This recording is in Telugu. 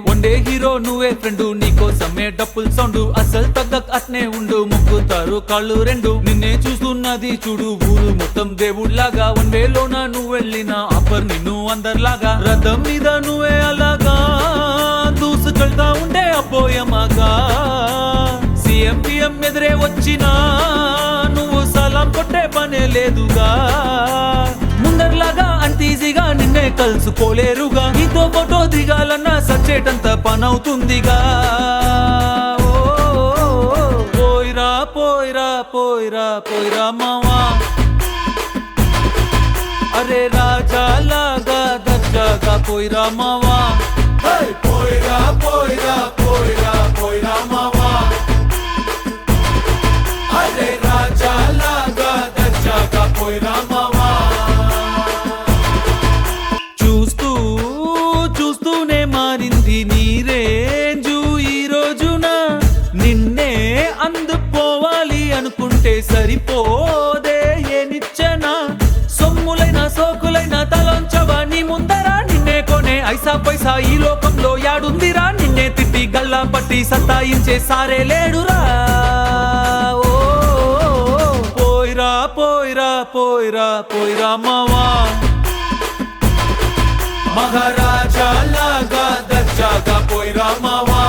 వండే హీరో నువ్వే ఫ్రెండు, నీకోసమే డప్పుల్ సౌండ్, అసలు తగ్గక్ అట్నే ఉండు, ముగ్గుతారు కాళ్ళు రెండు, నిన్నే చూస్తున్నది చూడు ఊరు మొత్తం దేవుళ్లాగా, వన్ వేలోన నువ్వు వెళ్ళిన ఆఫర్ నిన్ను అందరిలాగా, రథం మీద నువ్వే అలాగా దూసుకెళ్తా ఉండే అపోయమాగా, సీఎం పిఎం ఎదురే వచ్చినా నువ్వు సలాం కొట్టే పనే లేదుగా, ముందర్లాగా అంత ఈజీగా నిన్నే కలుసుకోలేరుగా, నీతో ఫోటో దిగాలన్నా సచ్చేటంత పనవుతుందిగా, పోయిరా పోయిరా పోయిరా పోయిరా మావా, అరే రాజాలాగా దర్జాగా పోయిరా మావా, పోయిరా పోయిరా పోయిరా పోయిరా మావా, అరే రాజాలాగా దర్జాగా పోయిరా మావా, చూస్తూ చూస్తూనే మారింది నీ రేంజు ఈ రోజున, నిన్నే అందుకోవాలి అనుకుంటే సరిపోదే ఏ నిచ్చెన, సొమ్ములైన సోకులైన తలంచవా నీ ముందరా, నిన్నే కొనే ఐసా పైసా ఈ లోకంలో యాడుందిరా, నిన్నే తిట్టి గల్లా పట్టి సత్తాయించే సారే లేడురా, పోయిరా పోయిరా పోయిరా పోయిరా మావా, మహారాజా లాగా దర్జాగా పోయిరా మావా.